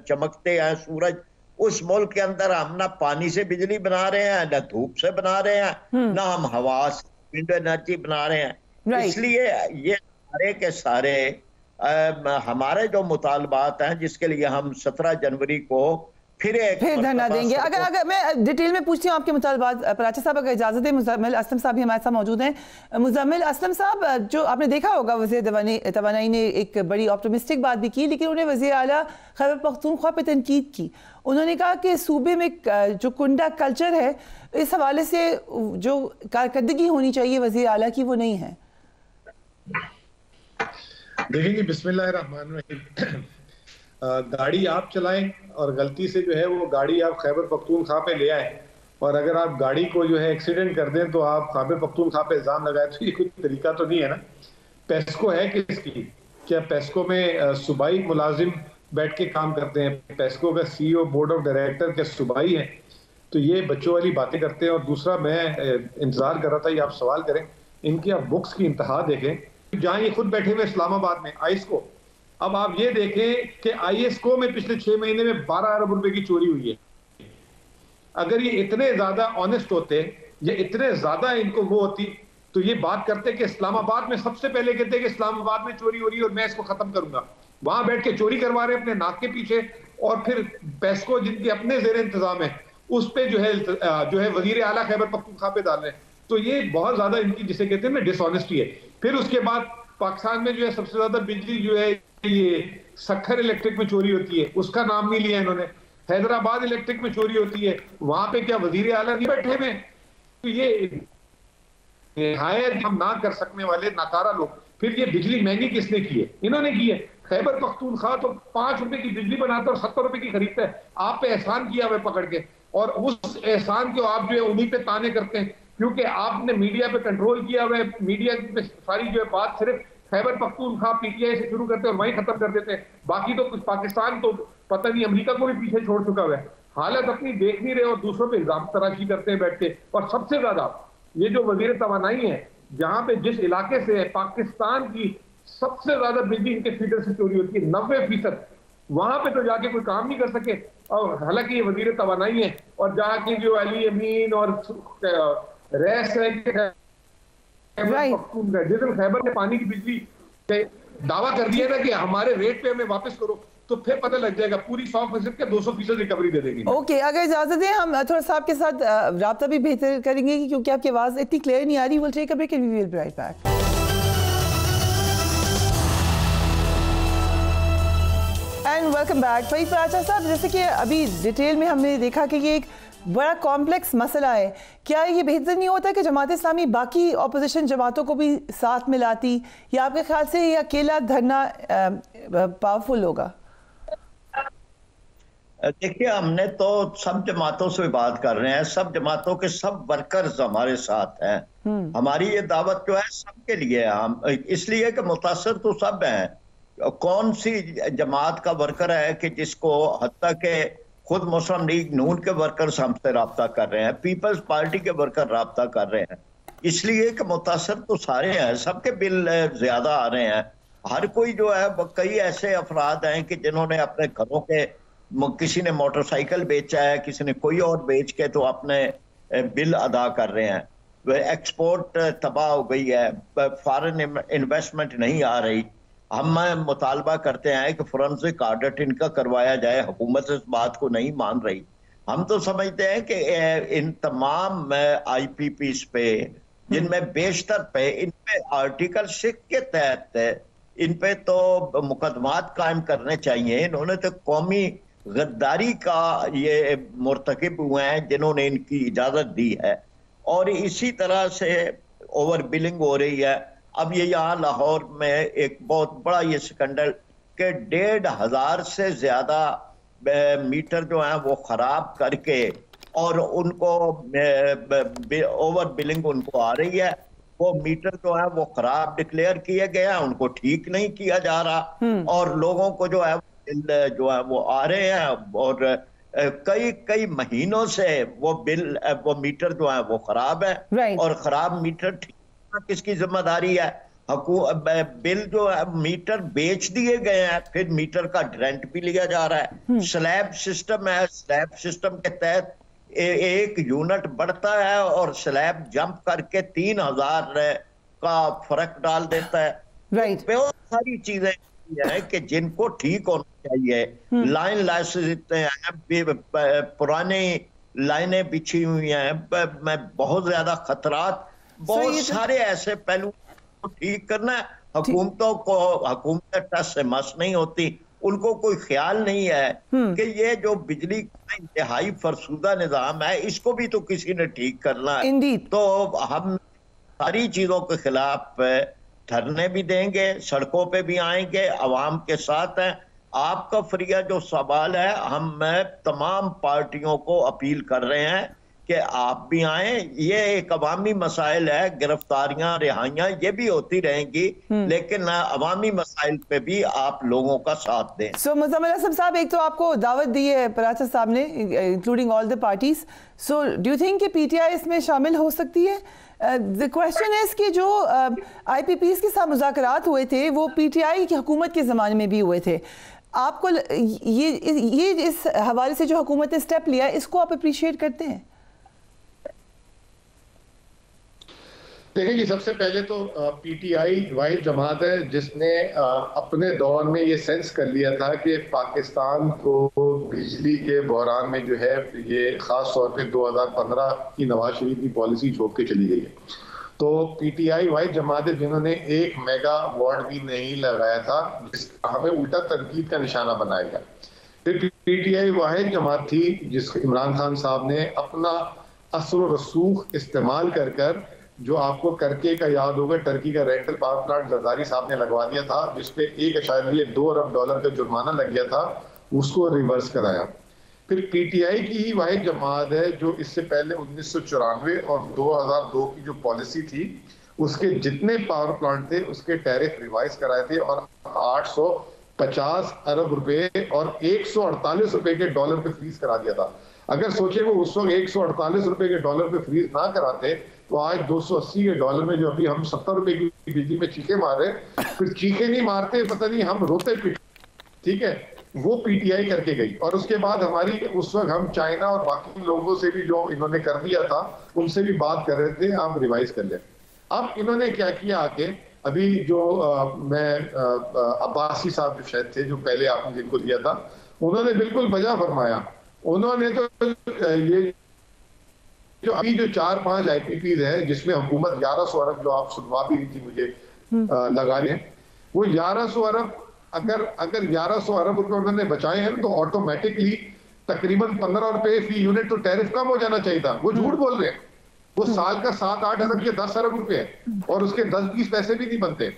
चमकते हैं सूरज, उस मुल्क के अंदर हम ना पानी से बिजली बना रहे हैं, ना धूप से बना रहे हैं, ना हम हवा से विंड एनर्जी बना रहे हैं। इसलिए ये सारे के सारे हमारे जो मुतालबात हैं जिसके लिए हम 17 जनवरी को फिर धरना देंगे। अगर मैं डिटेल में पूछती हूँ आपके मुतालबात पर, अच्छा साहब अगर इजाज़त है, मुज़म्मिल असलम साहब भी हमारे साथ मौजूद हैं। मुज़म्मिल असलम साहब, जो आपने देखा होगा वज़ीर तवानाई ने एक बड़ी ऑप्टिमिस्टिक बात भी की, लेकिन उन्हें वज़ीर आला खैबर पख्तूनख्वा पर तनकीद की। उन्होंने कहा कि सूबे में जो कुंडा कल्चर है, इस हवाले से जो कारकर्दगी होनी चाहिए वज़ीर आला की, वो नहीं है। देखिए बिस्मिल्लाहिर्रहमानिर्रहीम, गाड़ी आप चलाएं और गलती से जो है वो गाड़ी आप खैबर पख्तूनख्वा पे ले आए और अगर आप गाड़ी को जो है एक्सीडेंट कर दें तो आप खैबर पख्तूनख्वा पे इल्ज़ाम लगाए, तो ये कोई तरीका तो नहीं है ना। पेस्को है किसकी? क्या पेस्को में सूबाई मुलाजिम बैठ के काम करते हैं? पेस्को का CEO बोर्ड ऑफ डायरेक्टर के सूबाई हैं? तो ये बच्चों वाली बातें करते हैं। और दूसरा, मैं इंतजार कर रहा था ये आप सवाल करें, इनकी आप बुक्स की इंतहा देखें, जहाँ ये खुद बैठे हुए इस्लामाबाद में आइस्को। अब आप ये देखें कि आईएसको में पिछले 6 महीने में 12 अरब रुपए की चोरी हुई है। अगर ये इतने ज्यादा ऑनेस्ट होते या इतने ज्यादा इनको वो होती तो ये बात करते कि इस्लामाबाद में सबसे पहले कहते कि इस्लामाबाद में चोरी हो रही है और मैं इसको खत्म करूंगा। वहां बैठ के चोरी करवा रहे अपने नाक के पीछे, और फिर पेस्को जिनके अपने जेर इंतजाम है उस पे जो है वजीर आला खैबर पख्तूनख्वा पे डाल रहे हैं। तो ये बहुत ज्यादा इनकी जिसे कहते हैं ना डिसऑनेस्टी है। फिर उसके बाद पाकिस्तान में जो है सबसे ज्यादा बिजली जो है ये सखर इलेक्ट्रिक में चोरी होती है, उसका नाम नहीं लिया इन्होंने। हैदराबाद इलेक्ट्रिक में चोरी होती है, वहां पे क्या वजीर आला नहीं बैठे में? तो ये हम ना कर सकने वाले नाकारा लोग। फिर ये बिजली महंगी किसने की है? इन्होंने की है। खैबर पख्तूनख्वा तो 5 रुपए की बिजली बनाता है और 70 रुपए की खरीदता है। आप पे एहसान किया हुआ पकड़ के, और उस एहसान को आप जो है उन्हीं पे ताने करते हैं क्योंकि आपने मीडिया पे कंट्रोल किया हुआ है। मीडिया पे सारी जो है बात सिर्फ खैबर पख्तूनख्वा PTI से शुरू करते हैं और वहीं खत्म कर देते हैं। बाकी तो कुछ पाकिस्तान तो पता नहीं अमेरिका को भी पीछे छोड़ चुका हुआ है। हालत अपनी देख नहीं रहे और दूसरों पे इल्जाम तराशी करते हैं बैठ के। और सबसे ज्यादा ये जो वजीर तवानाई है, जहां पे जिस इलाके से है पाकिस्तान की सबसे ज्यादा बिजली इनके फीडर से चोरी होती है 90%। वहां पे तो जाके कोई काम नहीं कर सके। और हालांकि ये वजीर तवानाई है और जाके जो अली अमीन और रैस है जिस दिन खैबर ने पानी की बिजली दावा कर दिया था कि हमारे रेट पे हमें वापस करो, तो फिर पता लग जाएगा पूरी 100% के 200% रिकवरी दे देंगे। ओके, अगर इजाजत है हम थोड़ा सा आपके साथ राब्ता भी बेहतर करेंगे क्योंकि आपकी आवाज इतनी क्लियर नहीं आ रही। Will take a break and we will be right back. And welcome back. Fareed Paracha साहब, जैसे कि अभी डिटेल में हमने देखा कि ये एक बड़ा कॉम्प्लेक्स मसला है, क्या ये बेहतर नहीं होता कि जमात इस्लामी बाकी अपोजिशन जमातों को भी साथ मिलाती, या आपके ख्याल से ये अकेला धरना पावरफुल होगा? देखिए, हमने तो सब जमातों से बात कर रहे हैं, सब जमातों के सब वर्कर्स हमारे साथ हैं। हमारी ये दावत जो है सबके लिए है। हम इसलिए कि मुतासर तो सब हैं। कौन सी जमात का वर्कर है कि जिसको हत्ता के खुद मुस्लिम लीग नून के वर्कर्स हमसे राब्ता कर रहे हैं, पीपल्स पार्टी के वर्कर राब्ता कर रहे हैं। इसलिए कि मुतासर तो सारे हैं, सबके बिल ज्यादा आ रहे हैं। हर कोई जो है, कई ऐसे अफराद हैं कि जिन्होंने अपने घरों के, किसी ने मोटरसाइकिल बेचा है, किसी ने कोई और बेच के तो अपने बिल अदा कर रहे हैं। वह एक्सपोर्ट तबाह हो गई है, फॉरेन इन्वेस्टमेंट नहीं आ रही। हम मुतालबा करते हैं कि फोरेंसिक ऑडिट इनका करवाया जाए। हुकूमत इस बात को नहीं मान रही। हम तो समझते हैं कि इन तमाम IPPs पे, जिनमें बेशतर पे इन पे आर्टिकल 6 के तहत इन पे तो मुकदमात कायम करने चाहिए। इन्होंने तो कौमी गद्दारी का ये मुर्तकिब हुए हैं जिन्होंने इनकी इजाजत दी है। और इसी तरह से ओवर बिलिंग हो रही है। अब ये यहाँ लाहौर में एक बहुत बड़ा ये स्कैंडल के 1,500 से ज्यादा मीटर जो है वो खराब करके और उनको ओवर बिलिंग उनको आ रही है। वो मीटर जो है वो खराब डिक्लेयर किए गए हैं, उनको ठीक नहीं किया जा रहा और लोगों को जो है वो आ रहे हैं और कई महीनों से वो मीटर जो है वो खराब है। और खराब मीटर ठीक किसकी जिम्मेदारी है? बिल जो है मीटर बेच दिए गए हैं, फिर मीटर का रेंट भी लिया जा रहा है। स्लैब सिस्टम है, स्लैब सिस्टम के तहत एक यूनिट बढ़ता है और स्लैब जंप करके 3,000 का फर्क डाल देता है। राइट, बहुत सारी चीजें है कि जिनको ठीक होना चाहिए, लाइन लाइसेंस इतने हैं, पुरानी लाइनें बिछी हुई हैं, मैं बहुत ज्यादा खतरात, बहुत सारे ऐसे पहलू ठीक करना है। हुकूमतों को, हुकूमतें टस से मस नहीं होती, उनको कोई ख्याल नहीं है कि ये जो बिजली का इंतहाई फरसूदा निजाम है इसको भी तो किसी ने ठीक करना है। तो हम सारी चीजों के खिलाफ धरने भी देंगे, सड़कों पे भी आएंगे, अवाम के साथ हैं। आपका फ्रिया जो सवाल है, हम तमाम पार्टियों को अपील कर रहे हैं कि आप भी आए। ये एक अवामी मसाइल है, गिरफ्तारियां, रिहाइयां ये भी होती रहेंगी, लेकिन अवामी मसाइल पे भी आप लोगों का साथ दें। सो मुज़म्मिल असद साहब, एक तो आपको दावत दी है पराचा साहब ने, including all the parties, so do you think कि पीटीआई इसमें शामिल हो सकती है? द क्वेश्चन इज कि जो IPPs के साथ मुज़ाकरात हुए थे वो पीटीआई की हुकूमत के ज़माने में भी हुए थे। आपको ये इस हवाले से जो हुकूमत ने स्टेप लिया इसको आप अप्रिशिएट करते हैं? देखिए जी, सबसे पहले तो पीटीआई वाहिद जमात है जिसने अपने दौर में ये सेंस कर लिया था कि पाकिस्तान को बिजली के बहरान में जो है ये ख़ास तौर पे 2015 की नवाज शरीफ की पॉलिसी छोड़ के चली गई है। तो पीटीआई वाहिद जमात है जिन्होंने 1 मेगावाट भी नहीं लगाया था, जिसका हमें उल्टा तनकीद का निशाना बनाया गया। फिर पीटीआई वाहिद जमात थी जिस इमरान खान साहब ने अपना असर व रसूख इस्तेमाल कर जो आपको करके का याद होगा, टर्की का रेंटल पावर प्लांट जरदारी साहब ने लगवा दिया था, जिसपे $1.2 अरब का जुर्माना लग गया था, उसको रिवर्स कराया। फिर पीटीआई की ही वाहिद जमात है जो इससे पहले 1994 और 2002 की जो पॉलिसी थी उसके जितने पावर प्लांट थे उसके टैरिफ रिवाइज कराए थे और 850 अरब रुपए और $148 के डॉलर पे फ्रीज करा दिया था। अगर सोचे वो उस वक्त $148 के डॉलर पे फ्रीज ना कराते तो आज $280 के डॉलर में जो अभी हम $70 की बिजली में चीखे मार रहे, फिर चीखे नहीं मारते, पता नहीं हम रोते पीटे, ठीक है, वो पीटीआई करके गई। और उसके बाद हमारी उस वक्त हम चाइना और बाकी लोगों से भी जो इन्होंने कर दिया था उनसे भी बात कर रहे थे, आप रिवाइज कर लें। अब इन्होंने क्या किया आके, अभी जो अब्बासी साहब जो शायद थे जो पहले आपने जिनको दिया था, उन्होंने बिल्कुल बजा फरमाया। उन्होंने तो ये जो अभी जो 4-5 IPPs है जिसमें हुकूमत 1100 अरब, जो आप सुनवा भी रही थी मुझे लगा रहे हैं, वो 1100 अरब अगर 1100 अरब रुपए उन्होंने बचाए हैं तो ऑटोमेटिकली तकरीबन 15 रुपए फी यूनिट तो टैरिफ कम हो जाना चाहिए था। वो झूठ बोल रहे हैं, वो साल का 7-8 अरब या 10 अरब रुपए है और उसके 10-20 पैसे भी नहीं बनते।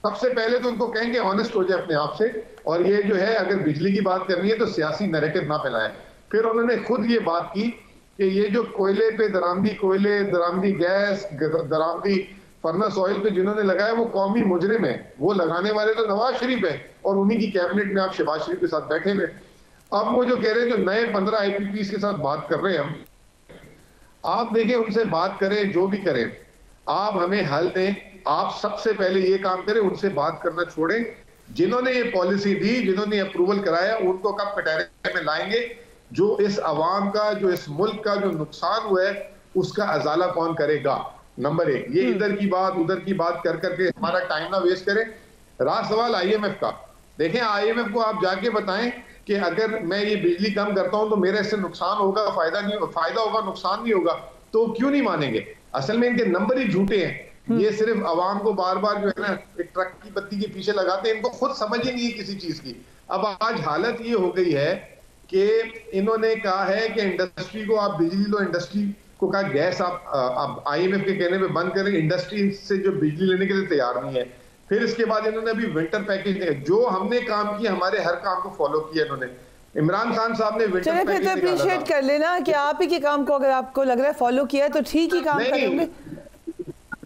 सबसे पहले तो उनको कहेंगे ऑनेस्ट हो जाए अपने आप से, और ये जो है अगर बिजली की बात करनी है तो सियासी नैरेटिव ना फैलाएं। फिर उन्होंने खुद ये बात की कि ये जो कोयले पे दरामदी गैस, दरामदी फर्नेस ऑयल पे जिन्होंने लगाया वो कौमी मुजरिम है, वो लगाने वाले तो नवाज शरीफ है और उन्हीं की कैबिनेट में आप शहबाज शरीफ के साथ बैठे हुए। अब वो जो कह रहे हैं, जो नए 15 IPPs के साथ बात कर रहे हैं हम, आप देखें, उनसे बात करें, जो भी करें, आप हमें हल दें। आप सबसे पहले ये काम करें, उनसे बात करना छोड़ें। जिन्होंने ये पॉलिसी दी, जिन्होंने अप्रूवल कराया, उनको कब कटहरे में लाएंगे? जो इस अवाम का, जो इस मुल्क का जो नुकसान हुआ है उसका अजाला कौन करेगा? नंबर 1, ये इधर की बात उधर की बात कर करके हमारा टाइम ना वेस्ट करें। रहा सवाल IMF का, देखें IMF को आप जाके बताएं कि अगर मैं ये बिजली कम करता हूं तो मेरे इससे नुकसान होगा, फायदा होगा, नुकसान नहीं होगा, तो क्यों नहीं मानेंगे? असल में इनके नंबर ही झूठे हैं। ये सिर्फ अवाम को बार बार जो है ना एक ट्रक की बत्ती के पीछे लगाते हैं, इनको खुद समझ ही नहीं है किसी चीज की। अब आज हालत ये हो गई है कि इन्होंने कहा है कि इंडस्ट्री को आप बिजली लो, इंडस्ट्री को कहा गैस आप IMF के कहने पे बंद करें, इंडस्ट्री से जो बिजली लेने के लिए तैयार नहीं है। फिर इसके बाद इन्होंने अभी विंटर पैकेज दिया, जो हमने काम किया, हमारे हर काम को फॉलो किया इन्होंने। इमरान खान साहब ने विंटर पैकेज तो अप्रिशिएट कर लेना कि आप ही के काम को अगर आपको लग रहा है फॉलो किया है तो ठीक ही काम करेंगे।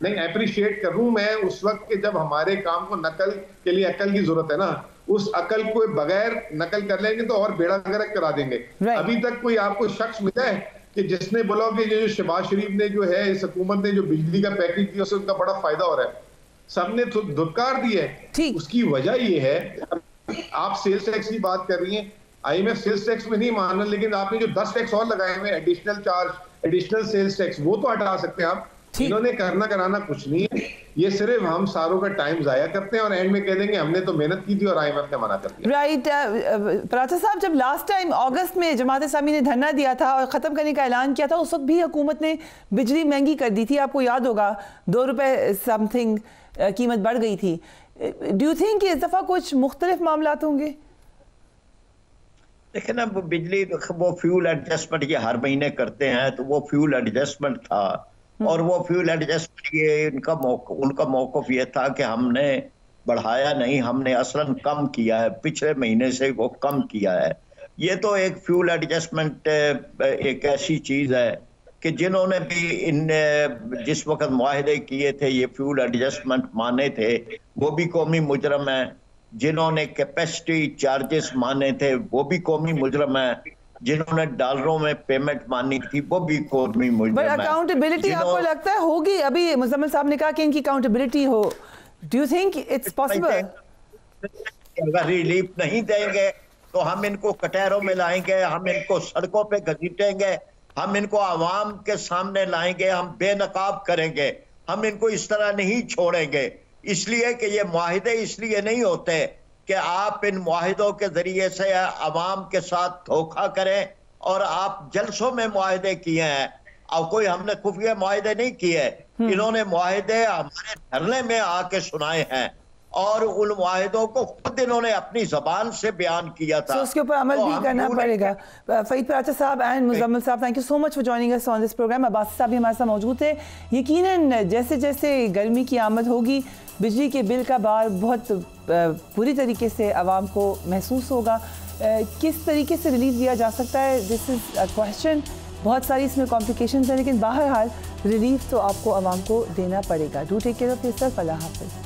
नहीं, अप्रिशिएट करूं मैं उस वक्त के जब हमारे काम को नकल के लिए अकल की जरूरत है ना, उस अकल को बगैर नकल कर लेंगे तो और बेड़ा गर्क करा देंगे। अभी तक कोई आपको शख्स मिला है कि जिसने बोला कि जो शहबाज शरीफ ने जो है, इस हुकूमत ने जो बिजली का पैकेज दिया उससे उनका बड़ा फायदा हो रहा है? सबने धुतकार दी है। उसकी वजह ये है, आप सेल्स टैक्स की बात कर रही हैं, IMF सेल्स टैक्स में नहीं मानना, लेकिन आपने जो 10 टैक्स और लगाए हुए, additional charge, additional sales tax, वो तो हटा सकते हैं आप। इन्होंने करना कराना कुछ नहीं है, ये सिर्फ हम सारों का टाइम जाया करते हैं और एंड में कह देंगे हमने तो मेहनत की थी और IMF ने मना कर दिया। राइट। पराठा साहब, जब लास्ट टाइम अगस्त में जमात इस्लामी ने धरना दिया था और ख़त्म करने का ऐलान किया था, उस वक्त भी हुकूमत ने बिजली महंगी कर दी थी, आपको याद होगा, 2 रुपए समथिंग कीमत बढ़ गई थी। डू यू थिंक इस दफ़ा कुछ मुख्तलिफ मामलात होंगे? देखिए ना, वो बिजली वो फ्यूल एडजस्टमेंट ये हर महीने करते हैं, तो वो फ्यूल एडजस्टमेंट था और वो फ्यूल एडजस्टमेंट ये उनका मौक़िफ़ ये था कि हमने बढ़ाया नहीं, हमने असलन कम किया है, पिछले महीने से वो कम किया है। ये तो एक फ्यूल एडजस्टमेंट एक ऐसी चीज़ है कि जिन्होंने भी इन जिस वक्त मुआहदे किए थे, ये फ्यूल एडजस्टमेंट माने थे, वो भी कौमी मुजरम है। जिन्होंने कैपेसिटी चार्जेस माने थे वो भी कौमी मुजरम है। जिन्होंने डॉलरों में पेमेंट मानी थी वो भी कौमी मुजरम है। अकाउंटेबिलिटी आपको लगता है होगी? अभी मुजम्मिल साहब ने कहा कि इनकी अकाउंटेबिलिटी हो। Do you think it's possible? अगर रिलीफ नहीं देंगे तो हम इनको कटहरों में लाएंगे, हम इनको सड़कों पे घसीटेंगे, हम इनको आवाम के सामने लाएंगे, हम बेनकाब करेंगे, हम इनको इस तरह नहीं छोड़ेंगे। इसलिए कि ये मुआहिदे इसलिए नहीं होते कि आप इन मुआहिदों के जरिए से अवाम के साथ धोखा करें, और आप जलसों में मुआहिदे किए हैं और कोई हमने खुफिया मुआहिदे नहीं किए। इन्होंने मुआहिदे हमारे धरने में आके सुनाए हैं और उन मुआहिदों को खुद इन्होंने अपनी जबान से बयान किया था। उसके ऊपर अमल भी करना पड़ेगा। फईद पराठा साहब एंड मुजम्मिल साहब, thank you so much for joining us on this programme. Abbasi साहब भी हमारे साथ मौजूद थे। यकीनन जैसे जैसे गर्मी की आमद होगी, बिजली के बिल का भार बहुत बुरी तरीके से आवाम को महसूस होगा। किस तरीके से रिलीफ दिया जा सकता है, दिस इज़ अ क्वेश्चन। बहुत सारी इसमें कॉम्प्लिकेशंस हैं, लेकिन बहरहाल रिलीफ तो आपको आवाम को देना पड़ेगा। Do take care of yourself. Allah हाफ़िज़।